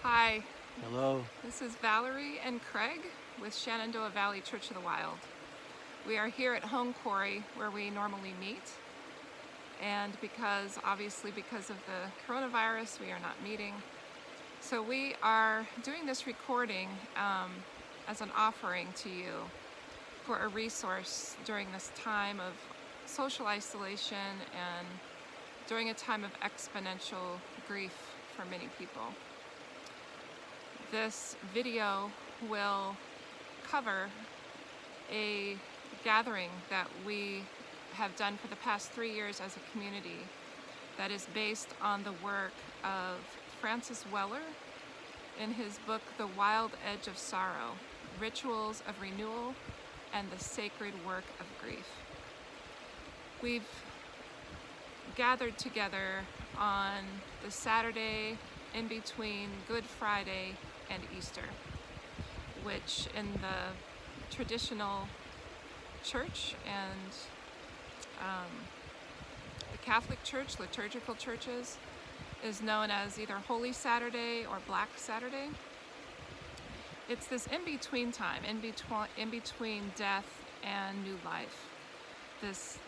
Hi, Hello. this is Valerie and Craig with Shenandoah Valley Church of the Wild. We are here at Home Quarry where we normally meet, and obviously because of the coronavirus, we are not meeting. So we are doing this recording as an offering to you for a resource during this time of social isolation and during a time of exponential grief for many people. This video will cover a gathering that we have done for the past 3 years as a community that is based on the work of Francis Weller in his book, The Wild Edge of Sorrow, Rituals of Renewal and the Sacred Work of Grief. We've gathered together on the Saturday in between Good Friday and Easter, which in the traditional church and the Catholic Church, liturgical churches, is known as either Holy Saturday or Black Saturday. It's this in-between time, in between death and new life, this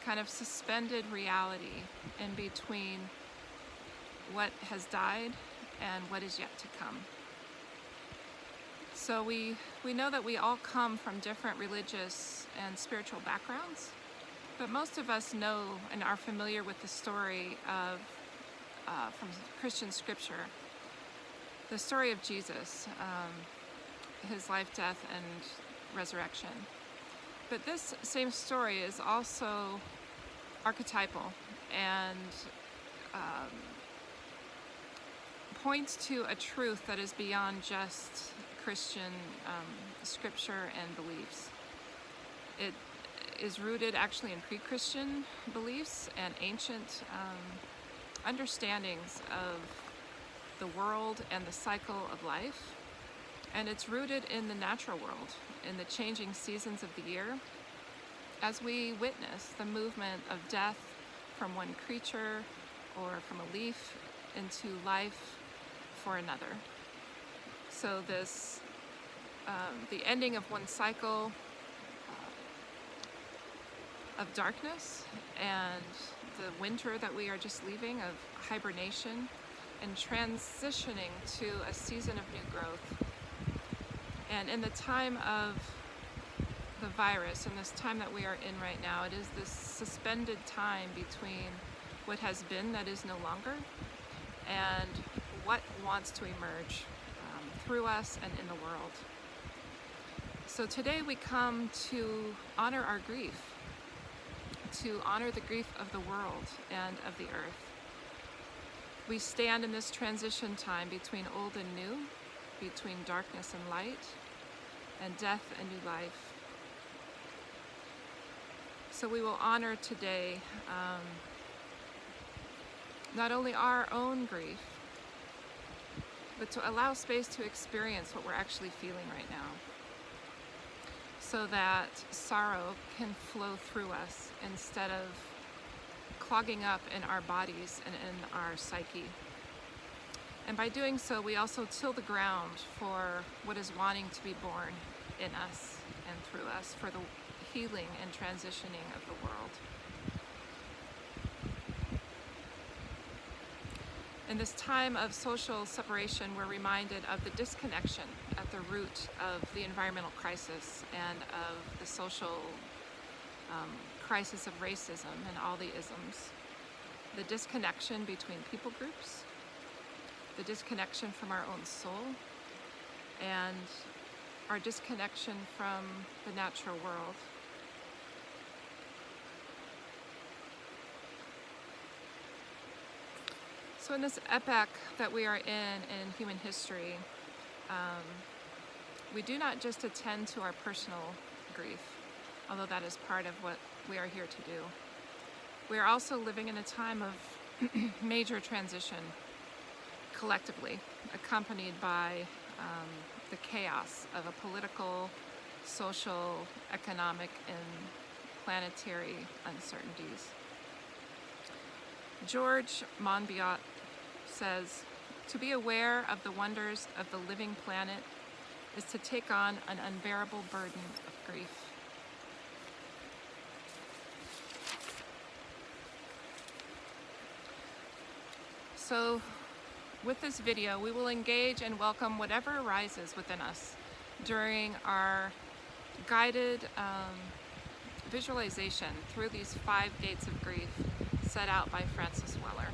kind of suspended reality in between what has died and what is yet to come. So we know that we all come from different religious and spiritual backgrounds, but most of us know and are familiar with the story of from Christian scripture, the story of Jesus, his life, death, and resurrection. But this same story is also archetypal and points to a truth that is beyond just Christian scripture and beliefs. It is rooted actually in pre-Christian beliefs and ancient understandings of the world and the cycle of life. And it's rooted in the natural world, in the changing seasons of the year, as we witness the movement of death from one creature or from a leaf into life for another. So this, the ending of one cycle of darkness and the winter that we are just leaving of hibernation and transitioning to a season of new growth. And in the time of the virus, in this time that we are in right now, it is this suspended time between what has been that is no longer and what wants to emerge through us and in the world. So today we come to honor our grief, to honor the grief of the world and of the earth. We stand in this transition time between old and new, between darkness and light, and death and new life. So we will honor today not only our own grief, but to allow space to experience what we're actually feeling right now, so that sorrow can flow through us instead of clogging up in our bodies and in our psyche. And by doing so, we also till the ground for what is wanting to be born in us and through us, for the healing and transitioning of the world. In this time of social separation, we're reminded of the disconnection at the root of the environmental crisis and of the social crisis of racism and all the isms. The disconnection between people groups, the disconnection from our own soul, and our disconnection from the natural world. So in this epoch that we are in human history, we do not just attend to our personal grief, although that is part of what we are here to do. We are also living in a time of major transition collectively, accompanied by the chaos of a political, social, economic, and planetary uncertainties. George Monbiot says, To be aware of the wonders of the living planet is to take on an unbearable burden of grief. So, with this video, we will engage and welcome whatever arises within us during our guided visualization through these 5 gates of grief set out by Francis Weller.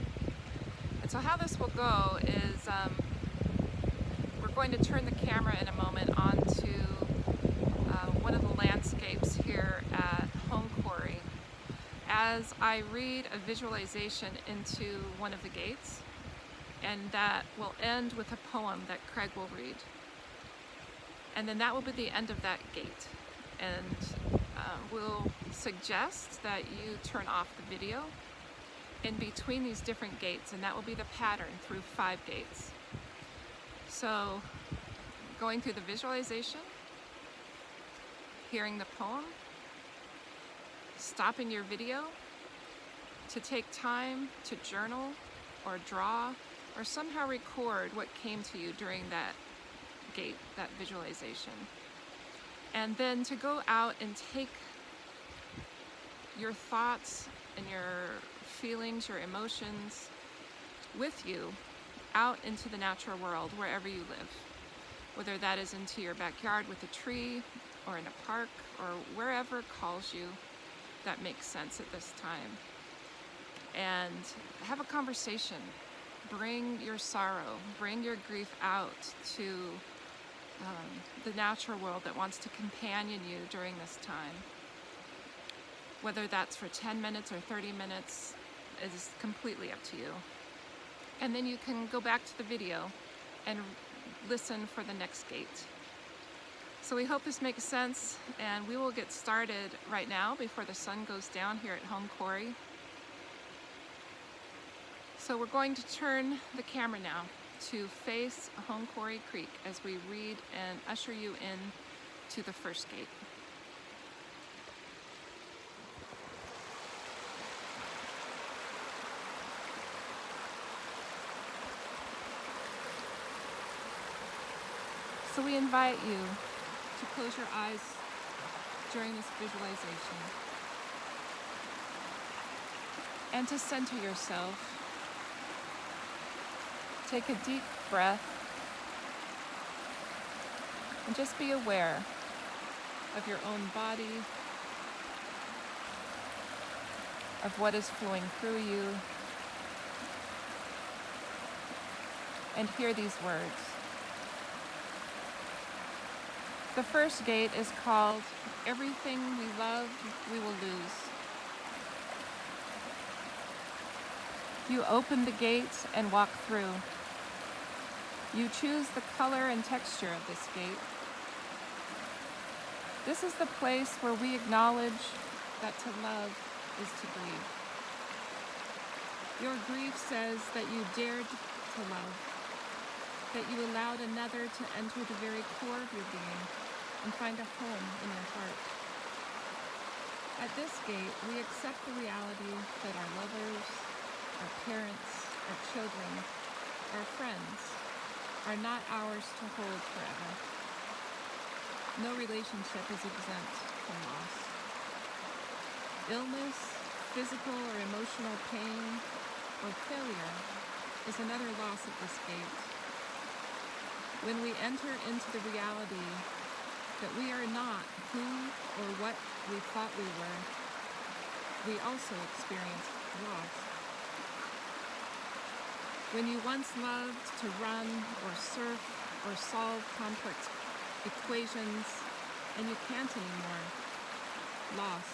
And so how this will go is we're going to turn the camera in a moment onto one of the landscapes here at Home Quarry as I read a visualization into one of the gates, and that will end with a poem that Craig will read. And then that will be the end of that gate. And we'll suggest that you turn off the video in between these different gates, and that will be the pattern through 5 gates. So, going through the visualization, hearing the poem, stopping your video to take time to journal or draw or somehow record what came to you during that gate, that visualization. And then to go out and take your thoughts and your feelings, your emotions with you out into the natural world wherever you live. Whether that is into your backyard with a tree or in a park or wherever calls you that makes sense at this time. And have a conversation. Bring your sorrow, bring your grief out to the natural world that wants to companion you during this time. Whether that's for 10 minutes or 30 minutes is completely up to you. And then you can go back to the video and listen for the next gate. So we hope this makes sense, and we will get started right now before the sun goes down here at Home Quarry. So we're going to turn the camera now to face Home Quarry Creek as we read and usher you in to the first gate. So we invite you to close your eyes during this visualization and to center yourself. Take a deep breath and just be aware of your own body, of what is flowing through you, and hear these words. The first gate is called "Everything we love, we will lose." You open the gates and walk through. You choose the color and texture of this gate. This is the place where we acknowledge that to love is to grieve. Your grief says that you dared to love, that you allowed another to enter the very core of your being and find a home in your heart. At this gate, we accept the reality that our lovers, our parents, our children, our friends are not ours to hold forever. No relationship is exempt from loss. Illness, physical or emotional pain, or failure is another loss at this gate. When we enter into the reality that we are not who or what we thought we were, we also experience loss. When you once loved to run or surf or solve complex equations and you can't anymore, loss.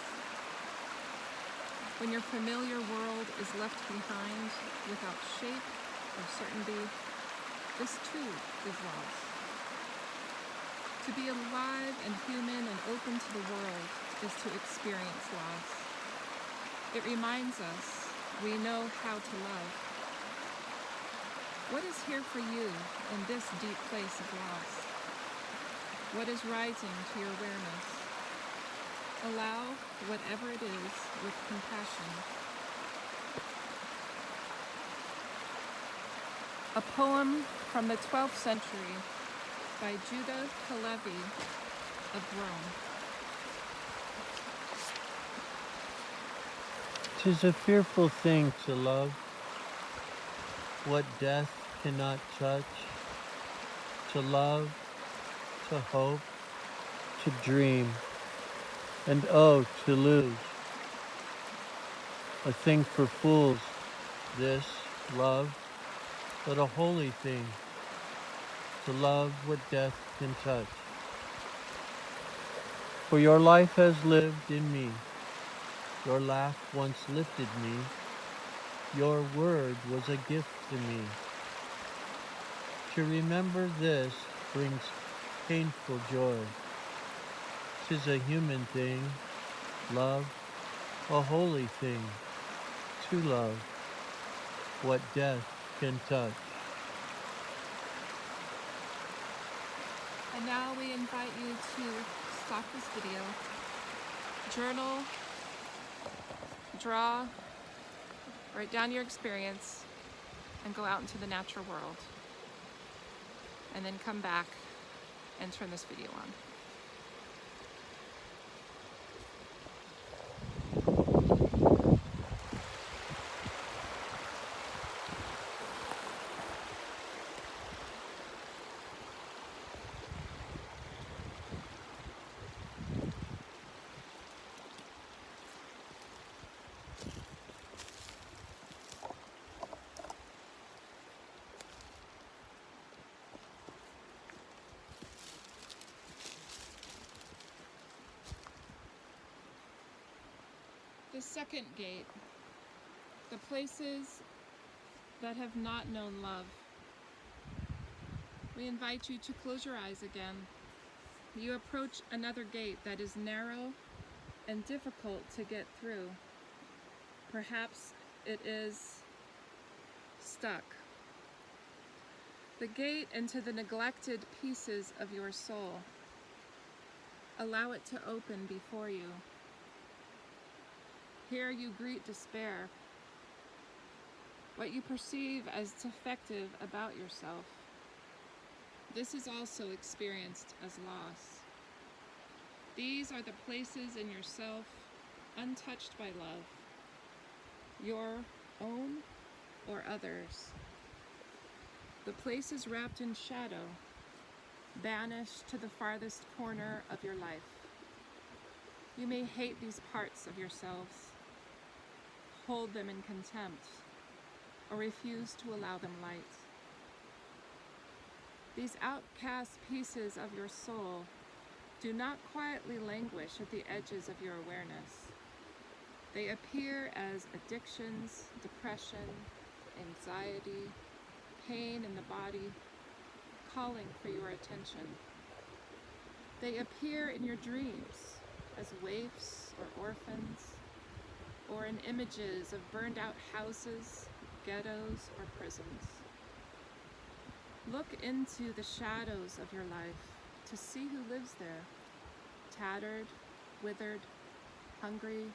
When your familiar world is left behind without shape or certainty, this too is loss. To be alive and human and open to the world is to experience loss. It reminds us we know how to love. What is here for you in this deep place of loss? What is rising to your awareness? Allow whatever it is with compassion. a poem from the 12th century by Judah Halevi of Rome. "'Tis a fearful thing to love, what death cannot touch, to love, to hope, to dream, and oh, to lose. A thing for fools, this, love, but a holy thing, to love what death can touch. For your life has lived in me, your laugh once lifted me, your word was a gift to me. To remember this brings painful joy. 'Tis a human thing, love, a holy thing, to love what death can touch." And now we invite you to stop this video, journal, draw, write down your experience, and go out into the natural world. And then come back and turn this video on. The second gate, the places that have not known love. We invite you to close your eyes again. You approach another gate that is narrow and difficult to get through. Perhaps it is stuck. The gate into the neglected pieces of your soul. Allow it to open before you. Here you greet despair, what you perceive as defective about yourself. This is also experienced as loss. These are the places in yourself untouched by love, your own or others. The places wrapped in shadow, banished to the farthest corner of your life. You may hate these parts of yourselves, hold them in contempt, or refuse to allow them light. These outcast pieces of your soul do not quietly languish at the edges of your awareness. They appear as addictions, depression, anxiety, pain in the body, calling for your attention. They appear in your dreams as waifs or orphans, or in images of burned out houses, ghettos, or prisons. Look into the shadows of your life to see who lives there, tattered, withered, hungry,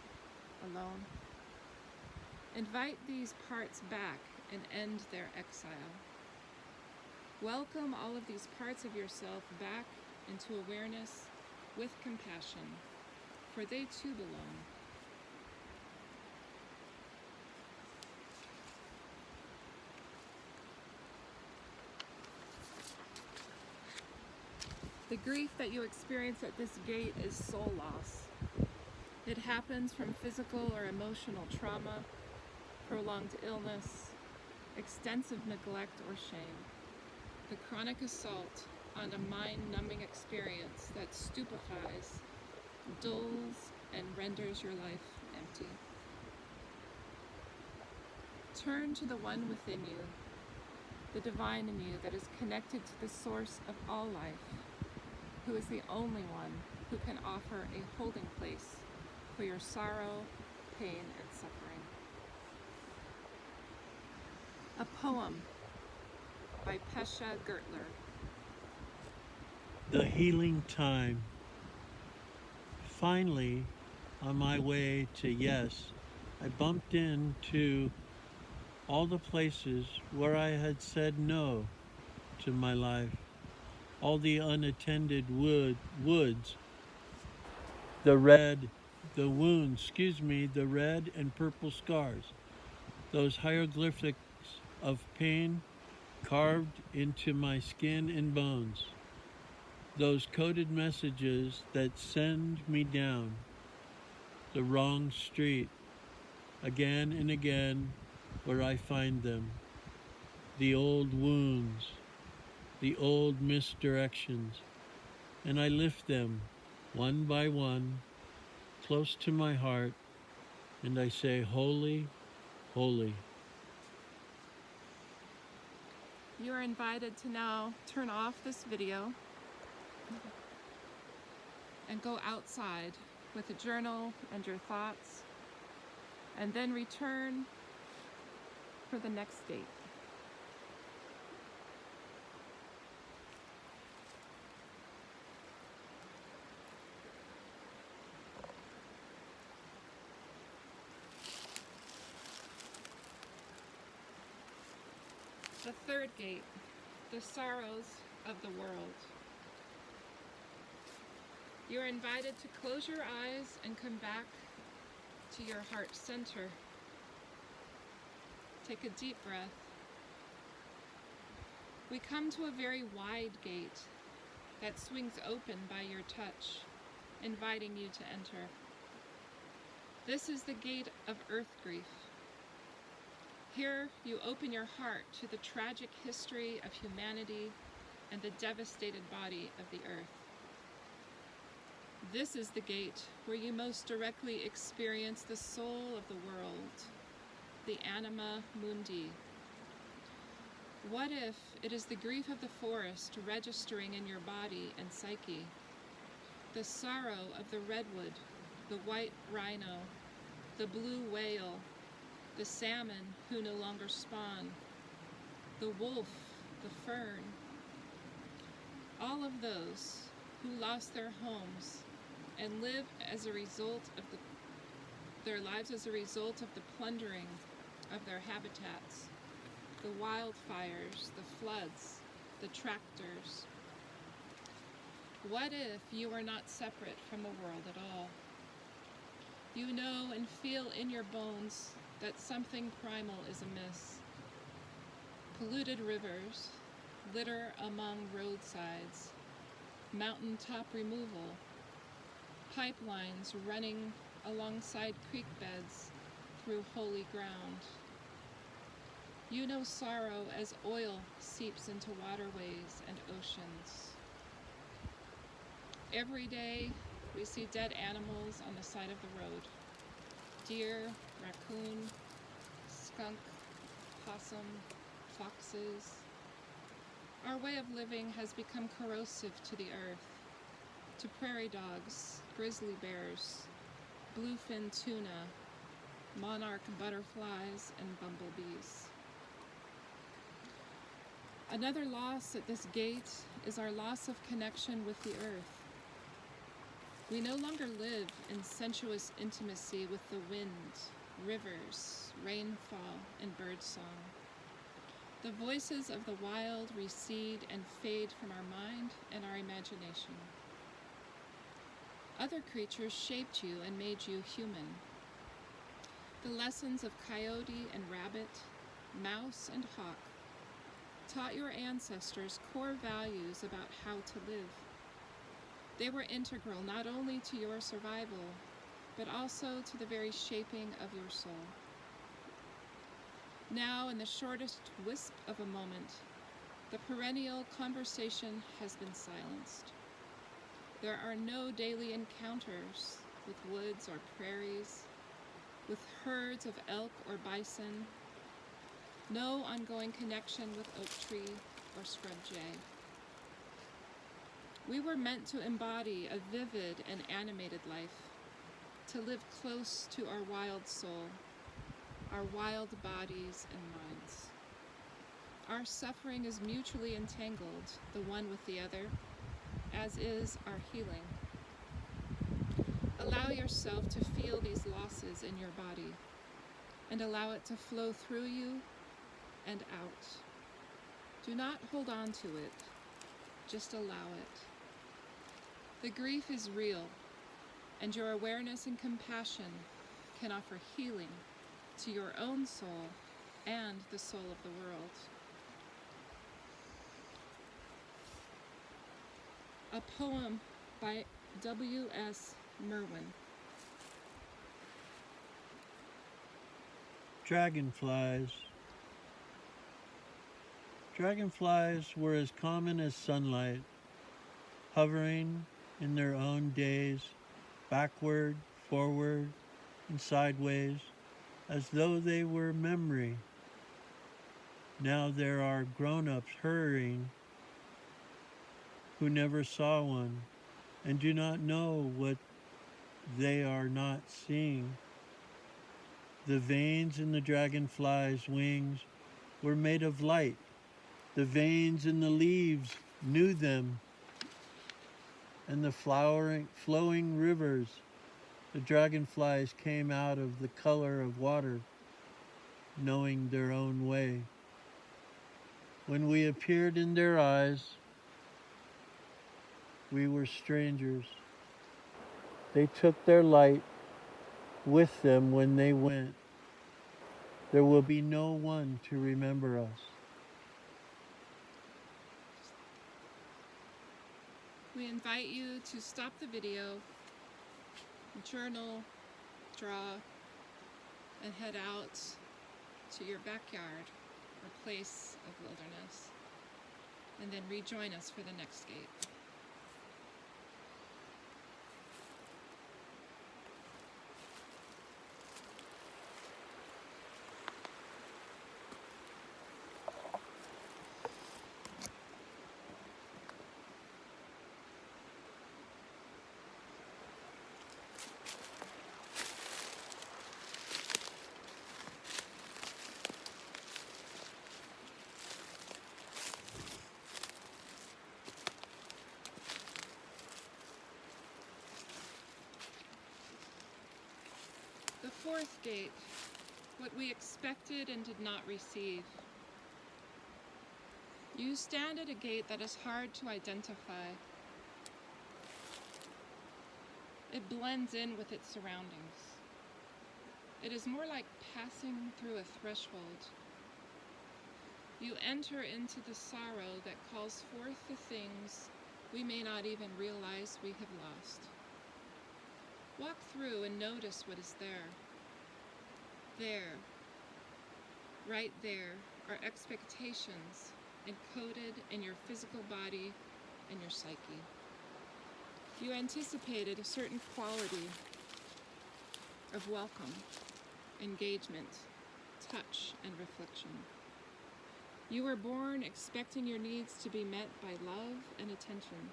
alone. Invite these parts back and end their exile. Welcome all of these parts of yourself back into awareness with compassion, for they too belong. The grief that you experience at this gate is soul loss. It happens from physical or emotional trauma, prolonged illness, extensive neglect or shame, the chronic assault on a mind-numbing experience that stupefies, dulls, and renders your life empty. Turn to the one within you, the divine in you that is connected to the source of all life, who is the only one who can offer a holding place for your sorrow, pain, and suffering. A poem by Pesha Gertler. The healing time. Finally, on my way to yes, I bumped into all the places where I had said no to my life, all the unattended woods, the red and purple scars, those hieroglyphics of pain carved into my skin and bones, those coded messages that send me down the wrong street again and again, where I find them, the old wounds, the old misdirections, and I lift them one by one close to my heart, and I say, Holy, holy. You are invited to now turn off this video and go outside with a journal and your thoughts, and then return for the next date. The third gate, the sorrows of the world. You're invited to close your eyes and come back to your heart center. Take a deep breath. We come to a very wide gate that swings open by your touch, inviting you to enter. This is the gate of earth grief. Here you open your heart to the tragic history of humanity and the devastated body of the earth. This is the gate where you most directly experience the soul of the world, the anima mundi. What if it is the grief of the forest registering in your body and psyche, the sorrow of the redwood, the white rhino, the blue whale, the salmon who no longer spawn, the wolf, the fern, all of those who lost their homes and live as a result of their lives as a result of the plundering of their habitats, the wildfires, the floods, the tractors. What if you are not separate from the world at all? You know and feel in your bones that something primal is amiss. Polluted rivers, litter among roadsides, mountaintop removal, pipelines running alongside creek beds through holy ground. You know sorrow as oil seeps into waterways and oceans. Every day we see dead animals on the side of the road. Deer, raccoon, skunk, possum, foxes. Our way of living has become corrosive to the earth, to prairie dogs, grizzly bears, bluefin tuna, monarch butterflies, and bumblebees. Another loss at this gate is our loss of connection with the earth. We no longer live in sensuous intimacy with the wind, rivers, rainfall, and birdsong. The voices of the wild recede and fade from our mind and our imagination. Other creatures shaped you and made you human. The lessons of coyote and rabbit, mouse and hawk, taught your ancestors core values about how to live. They were integral not only to your survival, but also to the very shaping of your soul. Now, in the shortest wisp of a moment, the perennial conversation has been silenced. There are no daily encounters with woods or prairies, with herds of elk or bison, no ongoing connection with oak tree or scrub jay. We were meant to embody a vivid and animated life, to live close to our wild soul, our wild bodies and minds. Our suffering is mutually entangled, the one with the other, as is our healing. Allow yourself to feel these losses in your body, and allow it to flow through you and out. Do not hold on to it, just allow it. The grief is real, and your awareness and compassion can offer healing to your own soul and the soul of the world. A poem by W.S. Merwin. Dragonflies. Dragonflies were as common as sunlight, hovering in their own days, backward, forward, and sideways, as though they were memory. Now there are grown-ups hurrying who never saw one and do not know what they are not seeing. The veins in the dragonfly's wings were made of light. The veins in the leaves knew them, and the flowing rivers, the dragonflies came out of the color of water, knowing their own way. When we appeared in their eyes, we were strangers. They took their light with them when they went. There will be no one to remember us. We invite you to stop the video, journal, draw, and head out to your backyard or place of wilderness, and then rejoin us for the next gate. The fourth gate, what we expected and did not receive. You stand at a gate that is hard to identify. It blends in with its surroundings. It is more like passing through a threshold. You enter into the sorrow that calls forth the things we may not even realize we have lost. Walk through and notice what is there. There, right there, are expectations encoded in your physical body and your psyche. You anticipated a certain quality of welcome, engagement, touch, and reflection. You were born expecting your needs to be met by love and attention.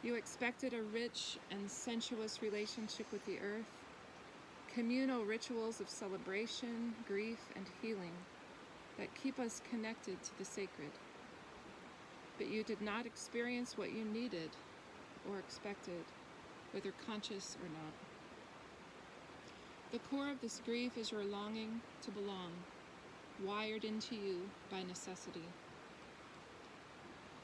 You expected a rich and sensuous relationship with the earth, communal rituals of celebration, grief, and healing that keep us connected to the sacred. But you did not experience what you needed or expected, whether conscious or not. The core of this grief is your longing to belong, wired into you by necessity.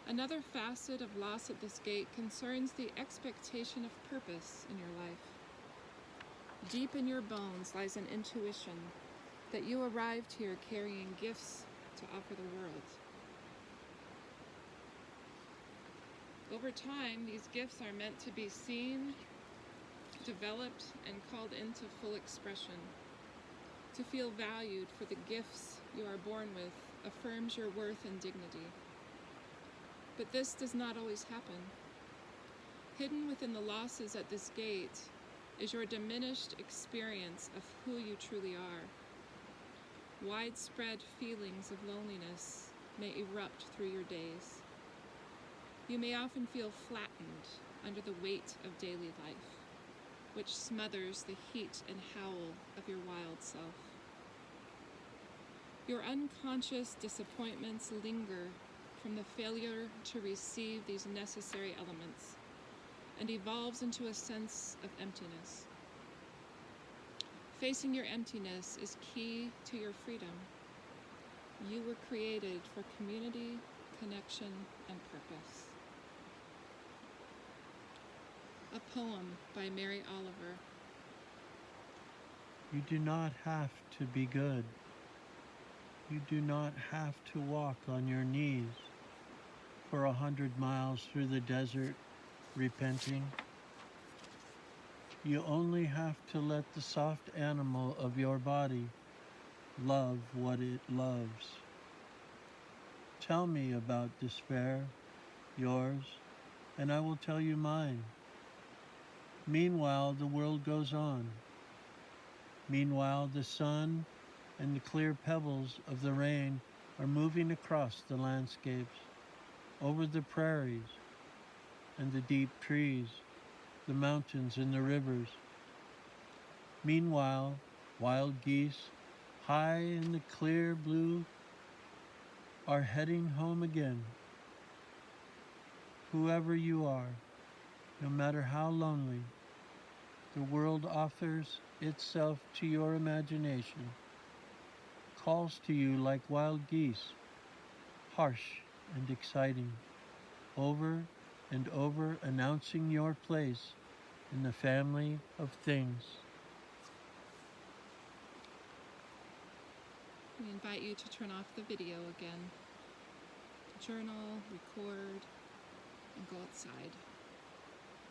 Another facet of loss at this gate concerns the expectation of purpose in your life. Deep in your bones lies an intuition that you arrived here carrying gifts to offer the world. Over time, these gifts are meant to be seen, developed, and called into full expression. To feel valued for the gifts you are born with affirms your worth and dignity. But this does not always happen. Hidden within the losses at this gate is your diminished experience of who you truly are. Widespread feelings of loneliness may erupt through your days. You may often feel flattened under the weight of daily life, which smothers the heat and howl of your wild self. Your unconscious disappointments linger from the failure to receive these necessary elements and evolves into a sense of emptiness. Facing your emptiness is key to your freedom. You were created for community, connection, and purpose. A poem by Mary Oliver. You do not have to be good. You do not have to walk on your knees for 100 miles through the desert repenting. You only have to let the soft animal of your body love what it loves. Tell me about despair, yours, and I will tell you mine. Meanwhile, the world goes on. Meanwhile, the sun and the clear pebbles of the rain are moving across the landscapes, over the prairies and the deep trees, the mountains and the rivers. Meanwhile, wild geese, high in the clear blue, are heading home again. Whoever you are, no matter how lonely, the world offers itself to your imagination, calls to you like wild geese, harsh and exciting, over and over announcing your place in the family of things. We invite you to turn off the video again. Journal, record, and go outside.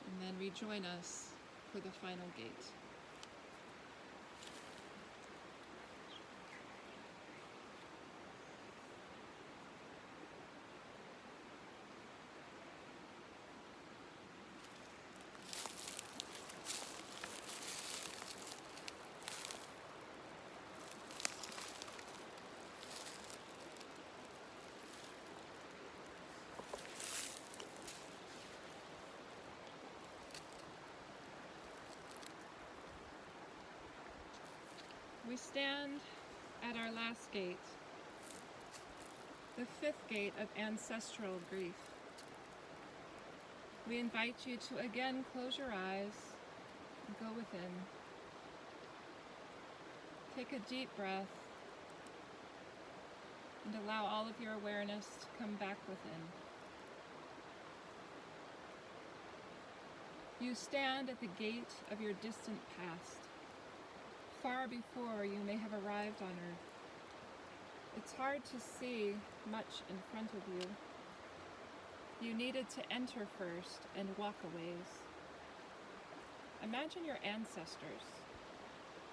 And then rejoin us for the final gate. We stand at our last gate, the fifth gate of ancestral grief. We invite you to again close your eyes and go within. Take a deep breath and allow all of your awareness to come back within. You stand at the gate of your distant past, far before you may have arrived on earth. It's hard to see much in front of you. You needed to enter first and walk a ways. Imagine your ancestors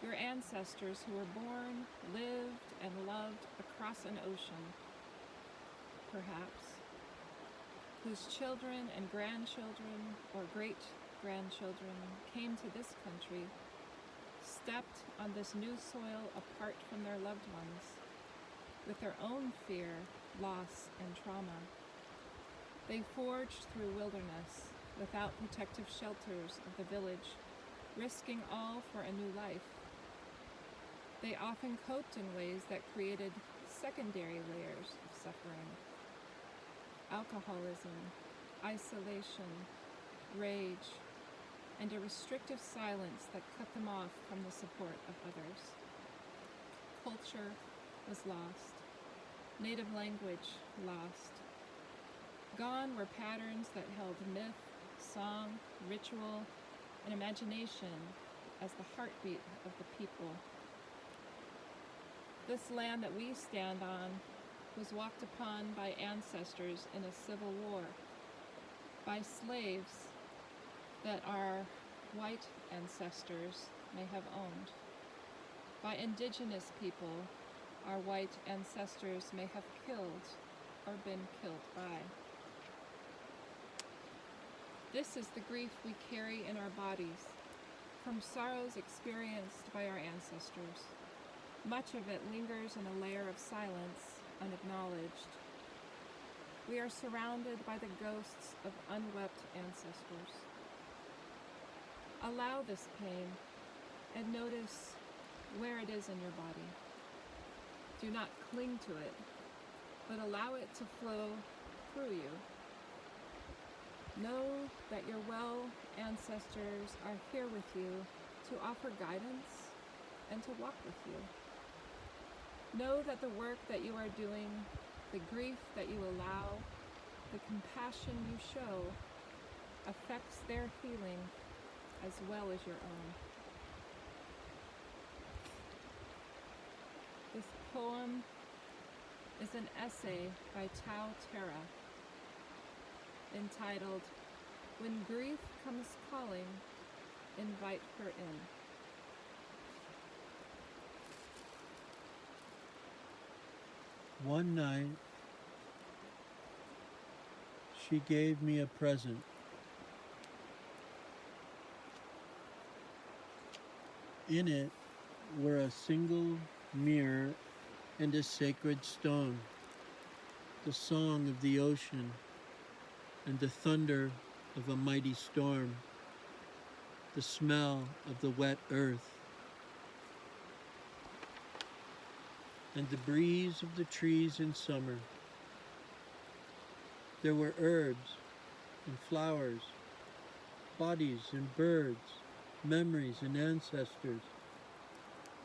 who were born, lived, and loved across an ocean, perhaps, whose children and grandchildren or great-grandchildren came to this country, stepped on this new soil apart from their loved ones, with their own fear, loss, and trauma. They forged through wilderness without protective shelters of the village, risking all for a new life. They often coped in ways that created secondary layers of suffering: alcoholism, isolation, rage, and a restrictive silence that cut them off from the support of others. Culture was lost. Native language lost. Gone were patterns that held myth, song, ritual, and imagination as the heartbeat of the people. This land that we stand on was walked upon by ancestors in a civil war, by slaves that our white ancestors may have owned, by indigenous people our white ancestors may have killed or been killed by. This is the grief we carry in our bodies, from sorrows experienced by our ancestors. Much of it lingers in a layer of silence, unacknowledged. We are surrounded by the ghosts of unwept ancestors. Allow this pain and notice where it is in your body. Do not cling to it, but allow it to flow through you. Know that your well ancestors are here with you to offer guidance and to walk with you. Know that the work that you are doing, the grief that you allow, the compassion you show affects their healing as well as your own. This poem is an essay by Tao Terra entitled, "When Grief Comes Calling, Invite Her In." One night, she gave me a present. In it were a single mirror and a sacred stone, the song of the ocean and the thunder of a mighty storm, the smell of the wet earth, and the breeze of the trees in summer. There were herbs and flowers, bodies and birds, memories and ancestors.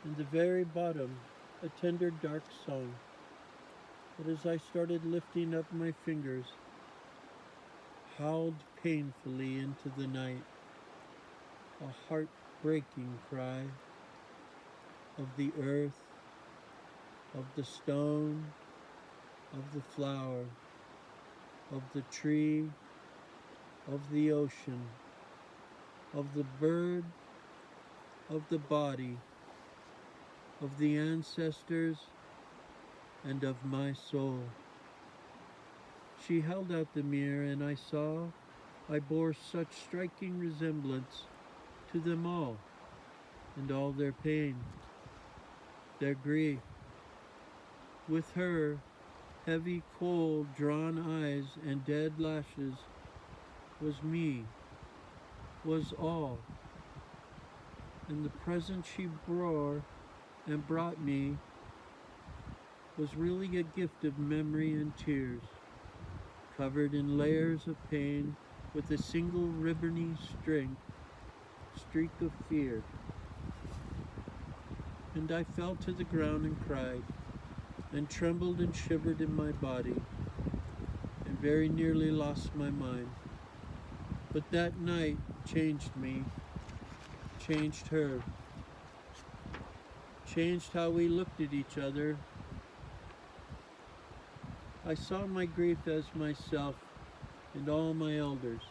In the very bottom, a tender dark song. But as I started lifting up my fingers, howled painfully into the night, a heart-breaking cry of the earth, of the stone, of the flower, of the tree, of the ocean, of the bird, of the body, of the ancestors, and of my soul. She held out the mirror, and I saw I bore such striking resemblance to them all, and all their pain, their grief. With her, heavy, cold, drawn eyes and dead lashes, was me, was all. And the present she bore and brought me was really a gift of memory and tears, covered in layers of pain with a single ribbony streak of fear. And I fell to the ground and cried, and trembled and shivered in my body, and very nearly lost my mind. But that night changed me, changed her, changed how we looked at each other. I saw my grief as myself and all my elders,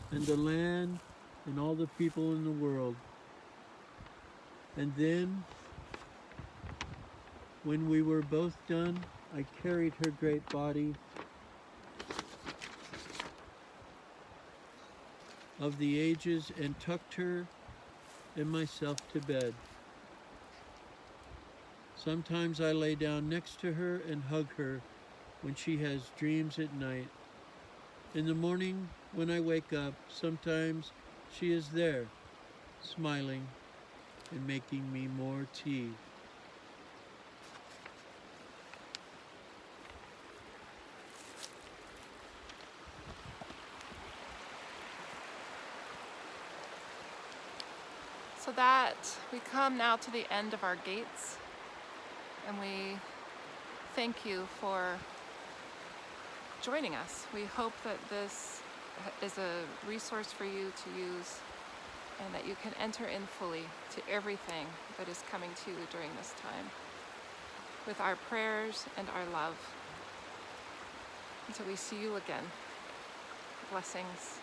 and the land and all the people in the world. And then, when we were both done, I carried her great body of the ages and tucked her and myself to bed. Sometimes I lay down next to her and hug her when she has dreams at night. In the morning, when I wake up, sometimes she is there, smiling and making me more tea. So that we come now to the end of our gates, and we thank you for joining us. We hope that this is a resource for you to use, and that you can enter in fully to everything that is coming to you during this time, with our prayers and our love. Until we see you again. Blessings.